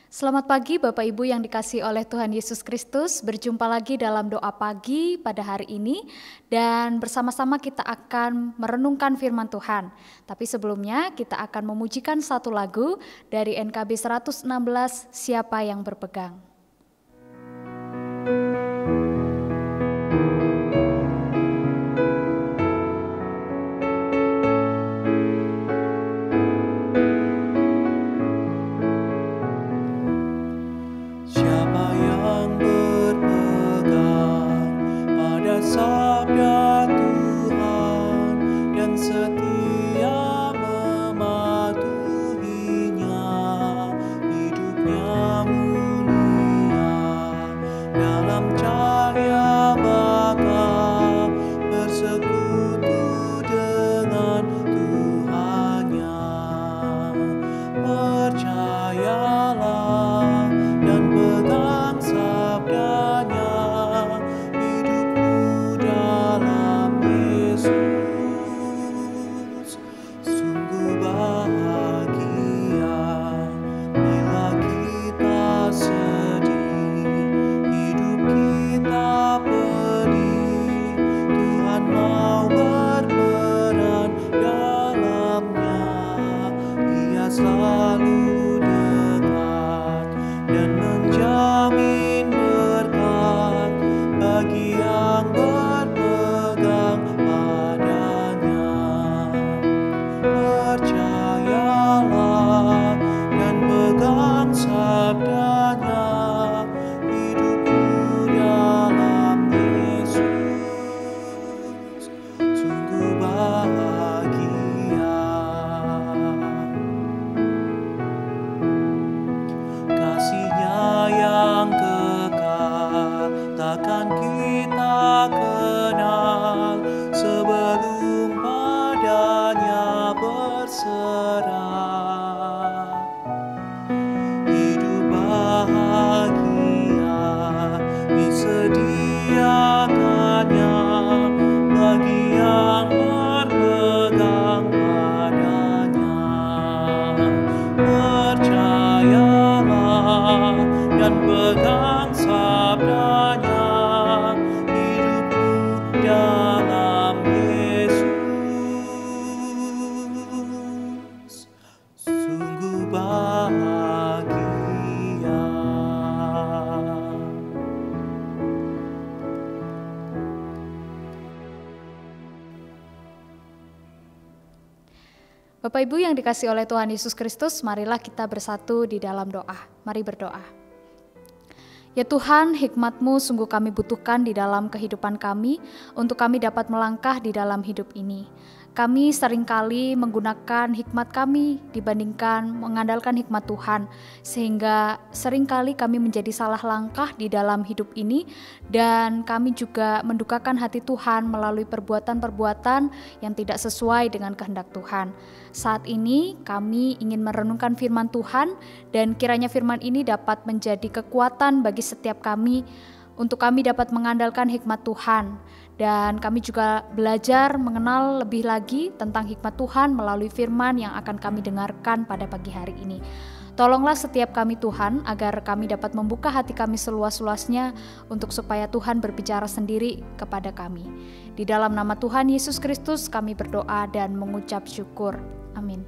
Selamat pagi Bapak Ibu yang dikasihi oleh Tuhan Yesus Kristus. Berjumpa lagi dalam doa pagi pada hari ini dan bersama-sama kita akan merenungkan firman Tuhan. Tapi sebelumnya kita akan memujikan satu lagu dari NKB 116, Siapa yang Berpegang. Sabda Tuhan dan setia mematuhinya, hidupnya mulia dalam cahaya baka, bersekutu dengan Tuhannya. Percayalah dan pegang sabdanya, dalam Yesus. Sungguh bahagia bila kita sedih, hidup kita pedih, Tuhan mau berperan dalamnya. Ia selalu dekat dan menjamin berkat bagi yang berpegang padanya. Percayalah dan pegang sabdanya, hidupku dalam Yesus. Sungguh bahagia. Kasih-Nya yang kekal takkan kita kenal sebelum padanya berserah. Hidup bahagia disediakannya bagi yang berpegang padanya. Percayalah dan pegang sabdanya, hidupku dalam Yesus. Sungguh bahagia. Bapak Ibu yang dikasihi oleh Tuhan Yesus Kristus, marilah kita bersatu di dalam doa. Mari berdoa. Ya Tuhan, hikmat-Mu sungguh kami butuhkan di dalam kehidupan kami, untuk kami dapat melangkah di dalam hidup ini. Kami seringkali menggunakan hikmat kami dibandingkan mengandalkan hikmat Tuhan, sehingga seringkali kami menjadi salah langkah di dalam hidup ini, dan kami juga mendukakan hati Tuhan melalui perbuatan-perbuatan yang tidak sesuai dengan kehendak Tuhan. Saat ini kami ingin merenungkan firman Tuhan, dan kiranya firman ini dapat menjadi kekuatan bagi setiap kami, untuk kami dapat mengandalkan hikmat Tuhan. Dan kami juga belajar mengenal lebih lagi tentang hikmat Tuhan melalui firman yang akan kami dengarkan pada pagi hari ini. Tolonglah setiap kami Tuhan, agar kami dapat membuka hati kami seluas-luasnya untuk supaya Tuhan berbicara sendiri kepada kami. Di dalam nama Tuhan Yesus Kristus kami berdoa dan mengucap syukur. Amin.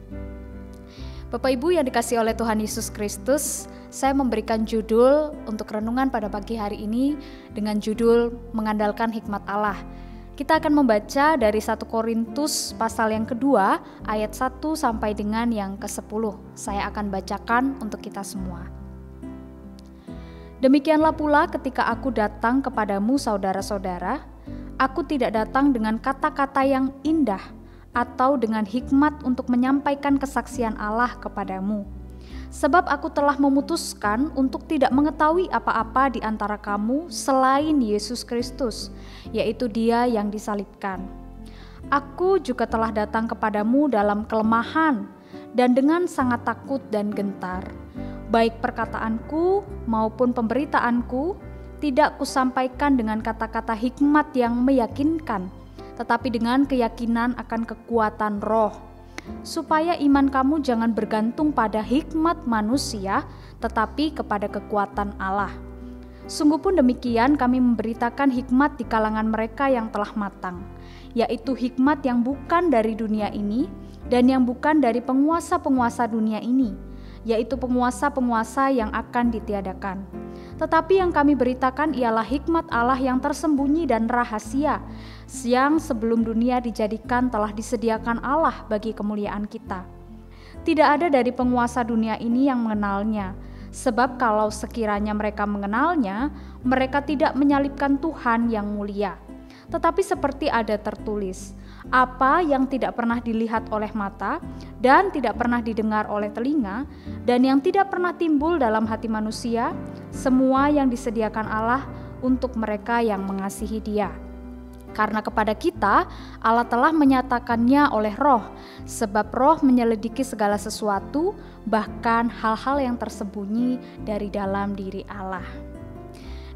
Bapak Ibu yang dikasihi oleh Tuhan Yesus Kristus, saya memberikan judul untuk renungan pada pagi hari ini dengan judul Mengandalkan Hikmat Allah. Kita akan membaca dari 1 Korintus pasal yang kedua ayat 1 sampai dengan yang ke-10. Saya akan bacakan untuk kita semua. Demikianlah pula ketika aku datang kepadamu saudara-saudara, aku tidak datang dengan kata-kata yang indah atau dengan hikmat untuk menyampaikan kesaksian Allah kepadamu. Sebab aku telah memutuskan untuk tidak mengetahui apa-apa di antara kamu selain Yesus Kristus, yaitu Dia yang disalibkan. Aku juga telah datang kepadamu dalam kelemahan dan dengan sangat takut dan gentar. Baik perkataanku maupun pemberitaanku tidak kusampaikan dengan kata-kata hikmat yang meyakinkan, tetapi dengan keyakinan akan kekuatan roh, supaya iman kamu jangan bergantung pada hikmat manusia, tetapi kepada kekuatan Allah. Sungguh pun demikian kami memberitakan hikmat di kalangan mereka yang telah matang, yaitu hikmat yang bukan dari dunia ini dan yang bukan dari penguasa-penguasa dunia ini, yaitu penguasa-penguasa yang akan ditiadakan. Tetapi yang kami beritakan ialah hikmat Allah yang tersembunyi dan rahasia, yang sebelum dunia dijadikan telah disediakan Allah bagi kemuliaan kita. Tidak ada dari penguasa dunia ini yang mengenalnya, sebab kalau sekiranya mereka mengenalnya, mereka tidak menyalibkan Tuhan yang mulia. Tetapi seperti ada tertulis, apa yang tidak pernah dilihat oleh mata dan tidak pernah didengar oleh telinga dan yang tidak pernah timbul dalam hati manusia, semua yang disediakan Allah untuk mereka yang mengasihi Dia. Karena kepada kita Allah telah menyatakannya oleh Roh, sebab Roh menyelidiki segala sesuatu, bahkan hal-hal yang tersembunyi dari dalam diri Allah.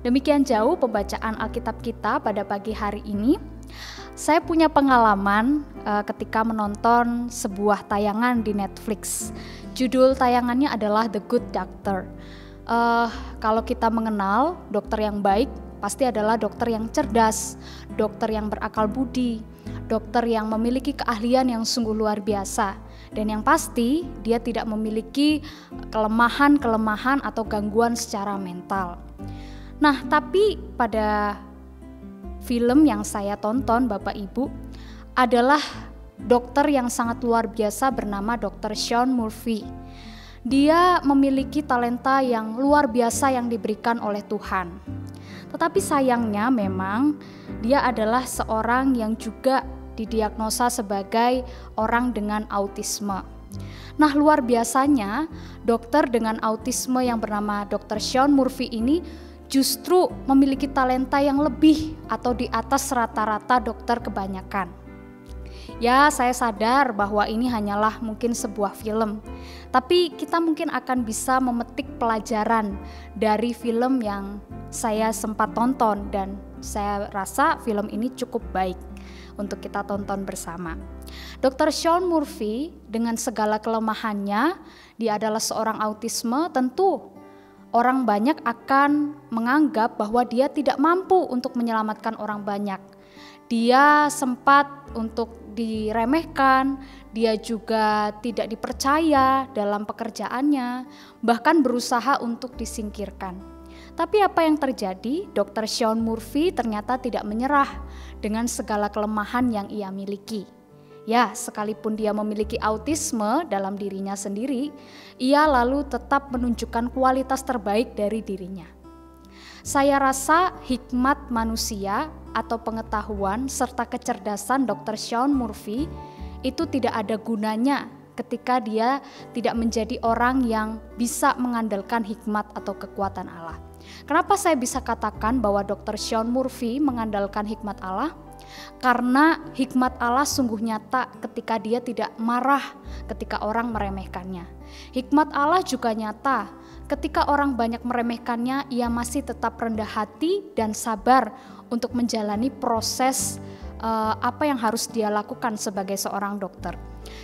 Demikian jauh pembacaan Alkitab kita pada pagi hari ini. Saya punya pengalaman ketika menonton sebuah tayangan di Netflix. Judul tayangannya adalah The Good Doctor. Kalau kita mengenal dokter yang baik, pasti adalah dokter yang cerdas, dokter yang berakal budi, dokter yang memiliki keahlian yang sungguh luar biasa, dan yang pasti dia tidak memiliki kelemahan-kelemahan atau gangguan secara mental. Nah, tapi pada film yang saya tonton Bapak Ibu adalah dokter yang sangat luar biasa bernama Dr. Sean Murphy. Dia memiliki talenta yang luar biasa yang diberikan oleh Tuhan. Tetapi sayangnya memang dia adalah seorang yang juga didiagnosa sebagai orang dengan autisme. Nah, luar biasanya dokter dengan autisme yang bernama Dr. Sean Murphy ini justru memiliki talenta yang lebih atau di atas rata-rata dokter kebanyakan. Ya, saya sadar bahwa ini hanyalah mungkin sebuah film, tapi kita mungkin akan bisa memetik pelajaran dari film yang saya sempat tonton, dan saya rasa film ini cukup baik untuk kita tonton bersama. Dr. Sean Murphy dengan segala kelemahannya, dia adalah seorang autisme, tentu orang banyak akan menganggap bahwa dia tidak mampu untuk menyelamatkan orang banyak. Dia sempat untuk diremehkan, dia juga tidak dipercaya dalam pekerjaannya, bahkan berusaha untuk disingkirkan. Tapi apa yang terjadi? Dr. Sean Murphy ternyata tidak menyerah dengan segala kelemahan yang ia miliki. Ya, sekalipun dia memiliki autisme dalam dirinya sendiri, ia lalu tetap menunjukkan kualitas terbaik dari dirinya. Saya rasa hikmat manusia atau pengetahuan serta kecerdasan Dr. Sean Murphy itu tidak ada gunanya ketika dia tidak menjadi orang yang bisa mengandalkan hikmat atau kekuatan Allah. Kenapa saya bisa katakan bahwa Dr. Sean Murphy mengandalkan hikmat Allah? Karena hikmat Allah sungguh nyata ketika dia tidak marah ketika orang meremehkannya. Hikmat Allah juga nyata ketika orang banyak meremehkannya, ia masih tetap rendah hati dan sabar untuk menjalani proses apa yang harus dia lakukan sebagai seorang dokter.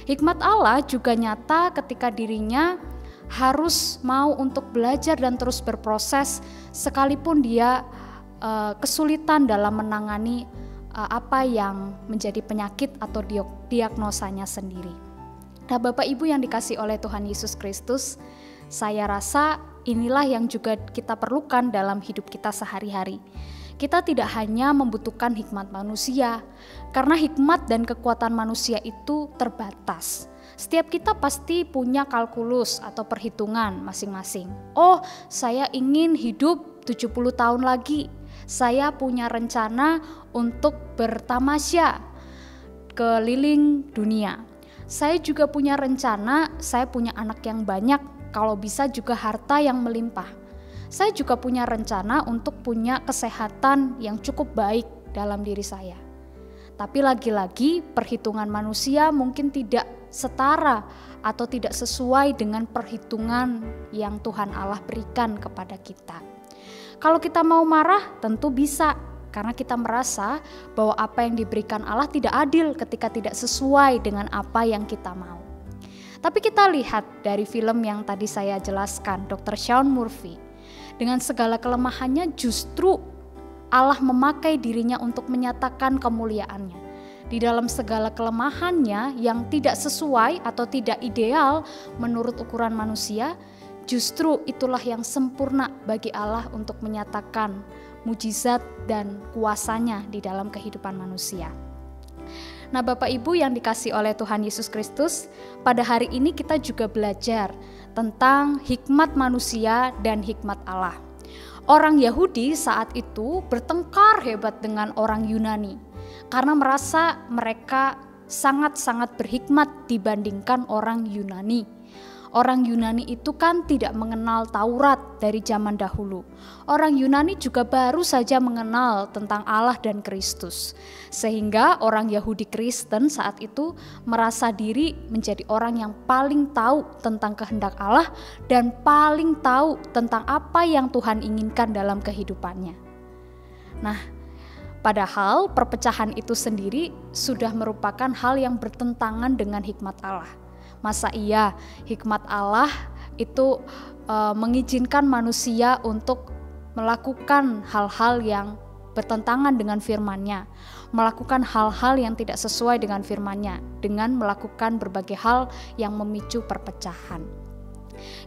Hikmat Allah juga nyata ketika dirinya harus mau untuk belajar dan terus berproses sekalipun dia kesulitan dalam menangani apa yang menjadi penyakit atau diagnosanya sendiri. Nah, Bapak Ibu yang dikasihi oleh Tuhan Yesus Kristus, saya rasa inilah yang juga kita perlukan dalam hidup kita sehari-hari. Kita tidak hanya membutuhkan hikmat manusia, karena hikmat dan kekuatan manusia itu terbatas. Setiap kita pasti punya kalkulus atau perhitungan masing-masing. Oh, saya ingin hidup 70 tahun lagi. Saya punya rencana untuk bertamasya keliling dunia. Saya juga punya rencana, saya punya anak yang banyak, kalau bisa juga harta yang melimpah. Saya juga punya rencana untuk punya kesehatan yang cukup baik dalam diri saya. Tapi lagi-lagi perhitungan manusia mungkin tidak setara atau tidak sesuai dengan perhitungan yang Tuhan Allah berikan kepada kita. Kalau kita mau marah tentu bisa, karena kita merasa bahwa apa yang diberikan Allah tidak adil ketika tidak sesuai dengan apa yang kita mau. Tapi kita lihat dari film yang tadi saya jelaskan, Dr. Sean Murphy, dengan segala kelemahannya justru Allah memakai dirinya untuk menyatakan kemuliaannya. Di dalam segala kelemahannya yang tidak sesuai atau tidak ideal menurut ukuran manusia, justru itulah yang sempurna bagi Allah untuk menyatakan mujizat dan kuasanya di dalam kehidupan manusia. Nah, Bapak Ibu yang dikasihi oleh Tuhan Yesus Kristus, pada hari ini kita juga belajar tentang hikmat manusia dan hikmat Allah. Orang Yahudi saat itu bertengkar hebat dengan orang Yunani karena merasa mereka sangat-sangat berhikmat dibandingkan orang Yunani. Orang Yunani itu kan tidak mengenal Taurat dari zaman dahulu. Orang Yunani juga baru saja mengenal tentang Allah dan Kristus. Sehingga orang Yahudi Kristen saat itu merasa diri menjadi orang yang paling tahu tentang kehendak Allah dan paling tahu tentang apa yang Tuhan inginkan dalam kehidupannya. Nah, padahal perpecahan itu sendiri sudah merupakan hal yang bertentangan dengan hikmat Allah. Masa iya hikmat Allah itu mengizinkan manusia untuk melakukan hal-hal yang bertentangan dengan firman-Nya, melakukan hal-hal yang tidak sesuai dengan firman-Nya, dengan melakukan berbagai hal yang memicu perpecahan.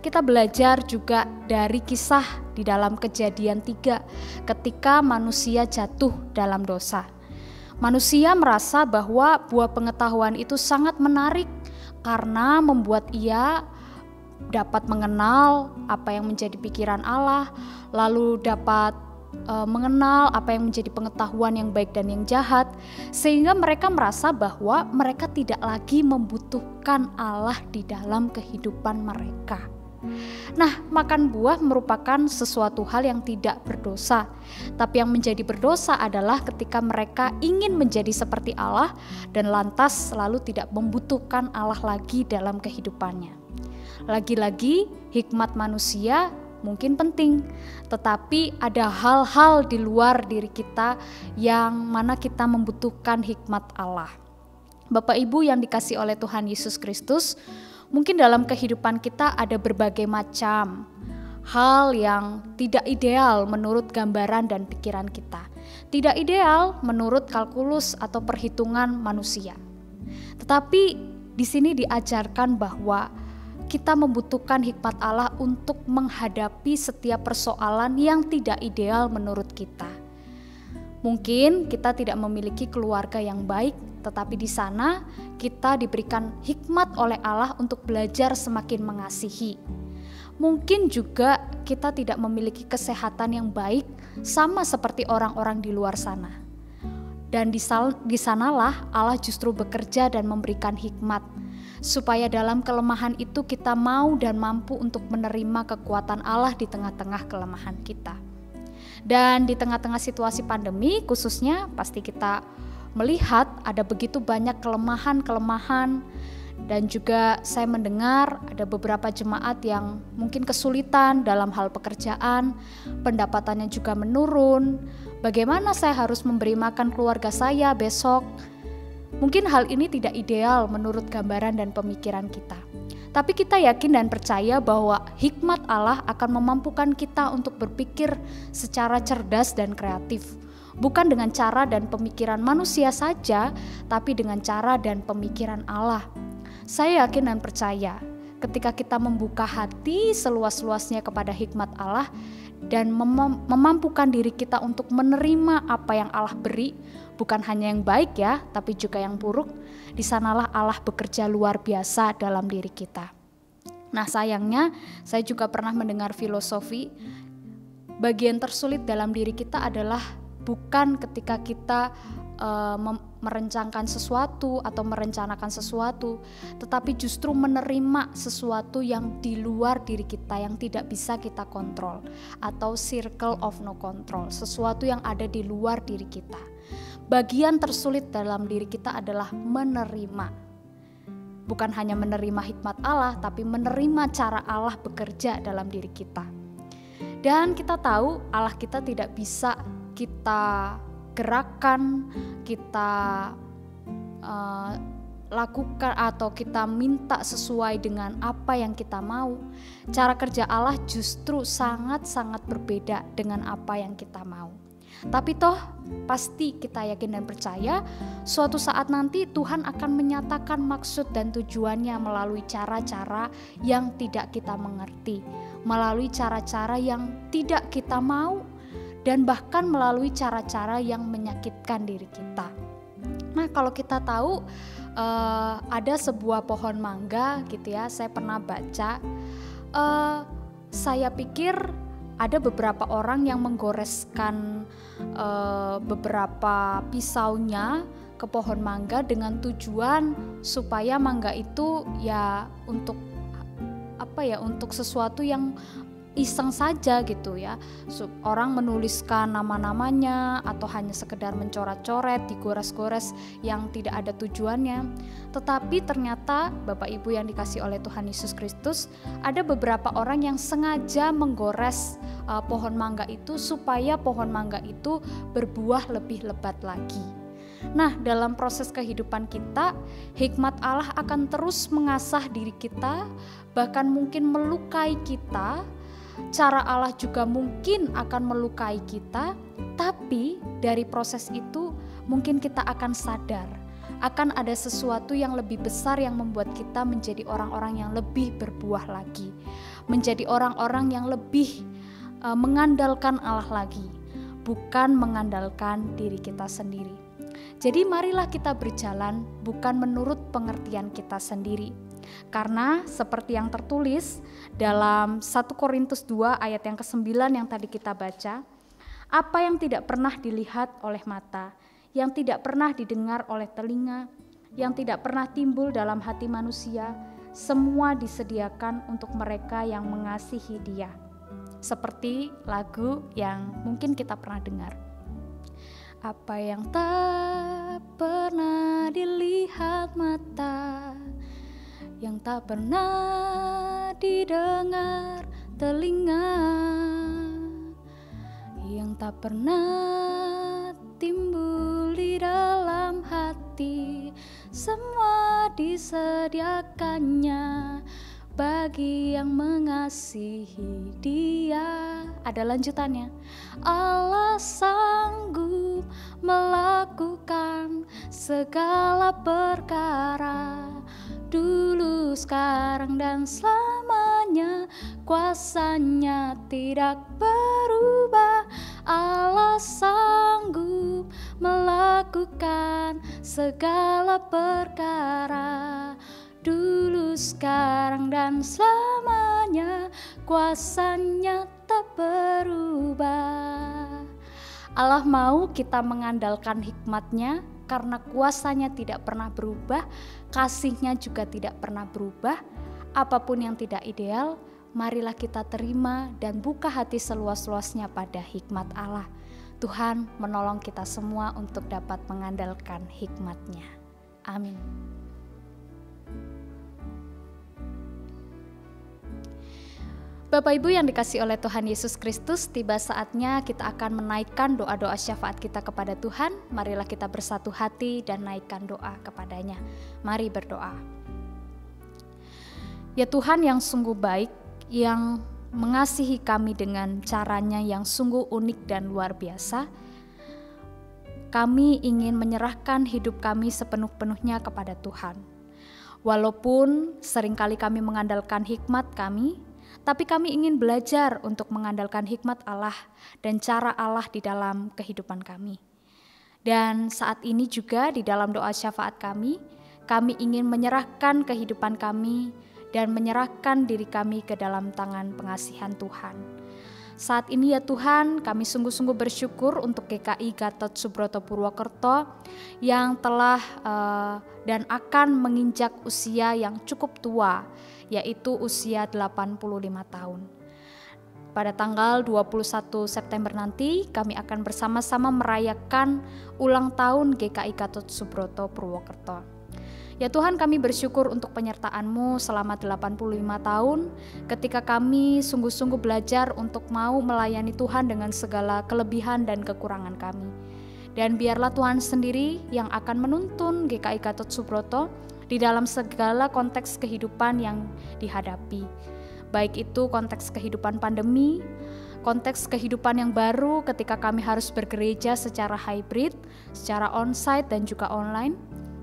Kita belajar juga dari kisah di dalam Kejadian 3 ketika manusia jatuh dalam dosa. Manusia merasa bahwa buah pengetahuan itu sangat menarik karena membuat ia dapat mengenal apa yang menjadi pikiran Allah, lalu dapat mengenal apa yang menjadi pengetahuan yang baik dan yang jahat, sehingga mereka merasa bahwa mereka tidak lagi membutuhkan Allah di dalam kehidupan mereka. Nah, makan buah merupakan sesuatu hal yang tidak berdosa, tapi yang menjadi berdosa adalah ketika mereka ingin menjadi seperti Allah dan lantas selalu tidak membutuhkan Allah lagi dalam kehidupannya. Lagi-lagi, hikmat manusia mungkin penting, tetapi ada hal-hal di luar diri kita yang mana kita membutuhkan hikmat Allah. Bapak Ibu yang dikasihi oleh Tuhan Yesus Kristus, mungkin dalam kehidupan kita ada berbagai macam hal yang tidak ideal menurut gambaran dan pikiran kita. Tidak ideal menurut kalkulus atau perhitungan manusia. Tetapi di sini diajarkan bahwa kita membutuhkan hikmat Allah untuk menghadapi setiap persoalan yang tidak ideal menurut kita. Mungkin kita tidak memiliki keluarga yang baik, tetapi di sana kita diberikan hikmat oleh Allah untuk belajar semakin mengasihi. Mungkin juga kita tidak memiliki kesehatan yang baik, sama seperti orang-orang di luar sana. Dan di sanalah Allah justru bekerja dan memberikan hikmat, supaya dalam kelemahan itu kita mau dan mampu untuk menerima kekuatan Allah di tengah-tengah kelemahan kita. Dan di tengah-tengah situasi pandemi khususnya pasti kita melihat ada begitu banyak kelemahan-kelemahan, dan juga saya mendengar ada beberapa jemaat yang mungkin kesulitan dalam hal pekerjaan, pendapatannya juga menurun. Bagaimana saya harus memberi makan keluarga saya besok? Mungkin hal ini tidak ideal menurut gambaran dan pemikiran kita. Tapi kita yakin dan percaya bahwa hikmat Allah akan memampukan kita untuk berpikir secara cerdas dan kreatif. Bukan dengan cara dan pemikiran manusia saja, tapi dengan cara dan pemikiran Allah. Saya yakin dan percaya ketika kita membuka hati seluas-luasnya kepada hikmat Allah dan memampukan diri kita untuk menerima apa yang Allah beri, bukan hanya yang baik ya, tapi juga yang buruk, di sanalah Allah bekerja luar biasa dalam diri kita. Nah, sayangnya saya juga pernah mendengar filosofi, bagian tersulit dalam diri kita adalah bukan ketika kita merencanakan sesuatu atau merencanakan sesuatu, tetapi justru menerima sesuatu yang di luar diri kita yang tidak bisa kita kontrol, atau circle of no control, sesuatu yang ada di luar diri kita. Bagian tersulit dalam diri kita adalah menerima. Bukan hanya menerima hikmat Allah, tapi menerima cara Allah bekerja dalam diri kita. Dan kita tahu Allah kita tidak bisa kita gerakan, kita lakukan atau kita minta sesuai dengan apa yang kita mau, cara kerja Allah justru sangat-sangat berbeda dengan apa yang kita mau. Tapi toh pasti kita yakin dan percaya suatu saat nanti Tuhan akan menyatakan maksud dan tujuannya melalui cara-cara yang tidak kita mengerti, melalui cara-cara yang tidak kita mau, dan bahkan melalui cara-cara yang menyakitkan diri kita. Nah, kalau kita tahu ada sebuah pohon mangga gitu ya, saya pernah baca, saya pikir ada beberapa orang yang menggoreskan beberapa pisaunya ke pohon mangga dengan tujuan supaya mangga itu ya untuk untuk sesuatu yang iseng saja gitu ya. Orang menuliskan nama-namanya atau hanya sekedar mencoret-coret, digores-gores yang tidak ada tujuannya. Tetapi ternyata Bapak Ibu yang dikasihi oleh Tuhan Yesus Kristus, ada beberapa orang yang sengaja menggores pohon mangga itu supaya pohon mangga itu berbuah lebih lebat lagi. Nah, dalam proses kehidupan kita, hikmat Allah akan terus mengasah diri kita, bahkan mungkin melukai kita. Cara Allah juga mungkin akan melukai kita, tapi dari proses itu mungkin kita akan sadar akan ada sesuatu yang lebih besar yang membuat kita menjadi orang-orang yang lebih berbuah lagi, menjadi orang-orang yang lebih mengandalkan Allah lagi, bukan mengandalkan diri kita sendiri. Jadi marilah kita berjalan bukan menurut pengertian kita sendiri. Karena seperti yang tertulis dalam 1 Korintus 2 ayat yang ke-9 yang tadi kita baca, apa yang tidak pernah dilihat oleh mata, yang tidak pernah didengar oleh telinga, yang tidak pernah timbul dalam hati manusia, semua disediakan untuk mereka yang mengasihi Dia. Seperti lagu yang mungkin kita pernah dengar. Apa yang tak pernah dilihat mata, yang tak pernah didengar telinga, yang tak pernah timbul di dalam hati, semua disediakannya bagi yang mengasihi Dia. Ada lanjutannya. Allah sanggup melakukan segala perkara, dulu, sekarang, dan selamanya. Kuasanya tidak berubah. Allah sanggup melakukan segala perkara, dulu, sekarang, dan selamanya. Kuasanya tak berubah. Allah mau kita mengandalkan hikmat-Nya karena kuasanya tidak pernah berubah, kasih-Nya juga tidak pernah berubah. Apapun yang tidak ideal, marilah kita terima dan buka hati seluas-luasnya pada hikmat Allah. Tuhan menolong kita semua untuk dapat mengandalkan hikmat-Nya. Amin. Bapak Ibu yang dikasihi oleh Tuhan Yesus Kristus, tiba saatnya kita akan menaikkan doa-doa syafaat kita kepada Tuhan. Marilah kita bersatu hati dan naikkan doa kepadanya. Mari berdoa. Ya Tuhan yang sungguh baik, yang mengasihi kami dengan caranya yang sungguh unik dan luar biasa, kami ingin menyerahkan hidup kami sepenuh-penuhnya kepada Tuhan. Walaupun seringkali kami mengandalkan hikmat kami, tapi kami ingin belajar untuk mengandalkan hikmat Allah dan cara Allah di dalam kehidupan kami. Dan saat ini juga di dalam doa syafaat kami ingin menyerahkan kehidupan kami dan menyerahkan diri kami ke dalam tangan pengasihan Tuhan. Saat ini ya Tuhan, kami sungguh-sungguh bersyukur untuk GKI Gatot Subroto Purwokerto yang telah dan akan menginjak usia yang cukup tua, yaitu usia 85 tahun. Pada tanggal 21 September nanti kami akan bersama-sama merayakan ulang tahun GKI Gatot Subroto Purwokerto. Ya Tuhan, kami bersyukur untuk penyertaan-Mu selama 85 tahun ketika kami sungguh-sungguh belajar untuk mau melayani Tuhan dengan segala kelebihan dan kekurangan kami. Dan biarlah Tuhan sendiri yang akan menuntun GKI Gatot Subroto di dalam segala konteks kehidupan yang dihadapi. Baik itu konteks kehidupan pandemi, konteks kehidupan yang baru ketika kami harus bergereja secara hybrid, secara onsite dan juga online.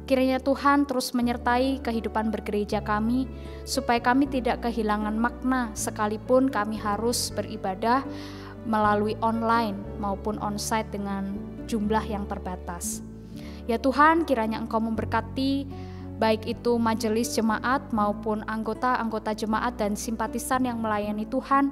Kiranya Tuhan terus menyertai kehidupan bergereja kami, supaya kami tidak kehilangan makna sekalipun kami harus beribadah melalui online maupun onsite dengan jumlah yang terbatas. Ya Tuhan, kiranya Engkau memberkati baik itu majelis jemaat maupun anggota-anggota jemaat dan simpatisan yang melayani Tuhan,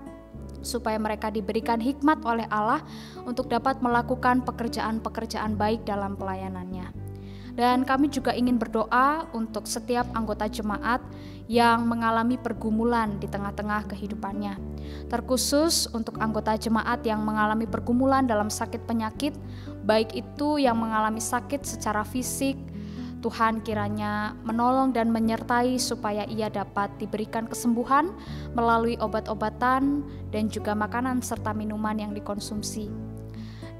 supaya mereka diberikan hikmat oleh Allah untuk dapat melakukan pekerjaan-pekerjaan baik dalam pelayanannya. Dan kami juga ingin berdoa untuk setiap anggota jemaat yang mengalami pergumulan di tengah-tengah kehidupannya. Terkhusus untuk anggota jemaat yang mengalami pergumulan dalam sakit penyakit, baik itu yang mengalami sakit secara fisik, Tuhan kiranya menolong dan menyertai supaya ia dapat diberikan kesembuhan melalui obat-obatan dan juga makanan serta minuman yang dikonsumsi.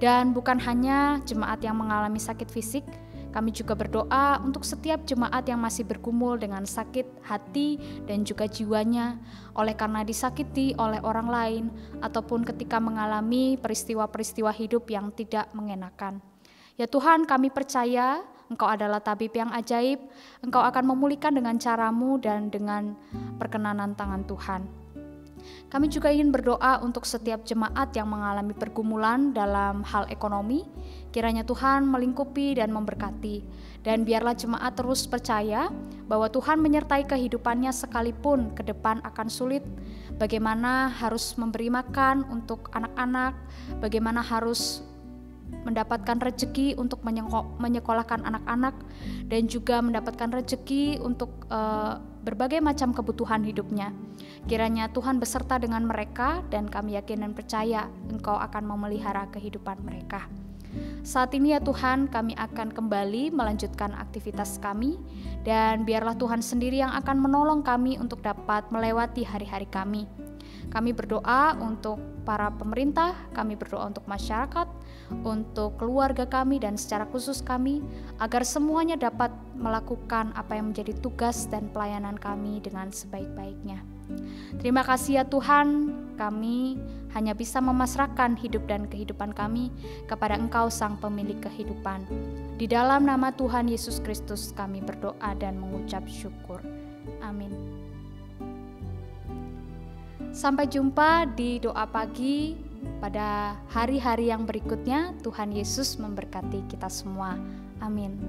Dan bukan hanya jemaat yang mengalami sakit fisik, kami juga berdoa untuk setiap jemaat yang masih bergumul dengan sakit hati dan juga jiwanya oleh karena disakiti oleh orang lain ataupun ketika mengalami peristiwa-peristiwa hidup yang tidak mengenakan. Ya Tuhan, kami percaya Engkau adalah tabib yang ajaib, Engkau akan memulihkan dengan cara-Mu dan dengan perkenanan tangan Tuhan. Kami juga ingin berdoa untuk setiap jemaat yang mengalami pergumulan dalam hal ekonomi. Kiranya Tuhan melingkupi dan memberkati. Dan biarlah jemaat terus percaya bahwa Tuhan menyertai kehidupannya sekalipun ke depan akan sulit. Bagaimana harus memberi makan untuk anak-anak, bagaimana harus mendapatkan rezeki untuk menyekolahkan anak-anak, dan juga mendapatkan rezeki untuk berbagai macam kebutuhan hidupnya. Kiranya Tuhan beserta dengan mereka, dan kami yakin dan percaya Engkau akan memelihara kehidupan mereka. Saat ini ya Tuhan, kami akan kembali melanjutkan aktivitas kami, dan biarlah Tuhan sendiri yang akan menolong kami untuk dapat melewati hari-hari kami. Kami berdoa untuk para pemerintah, kami berdoa untuk masyarakat, untuk keluarga kami dan secara khusus kami, agar semuanya dapat melakukan apa yang menjadi tugas dan pelayanan kami dengan sebaik-baiknya. Terima kasih ya Tuhan, kami hanya bisa memasrahkan hidup dan kehidupan kami kepada Engkau Sang Pemilik kehidupan. Di dalam nama Tuhan Yesus Kristus kami berdoa dan mengucap syukur. Amin. Sampai jumpa di doa pagi pada hari-hari yang berikutnya. Tuhan Yesus memberkati kita semua. Amin.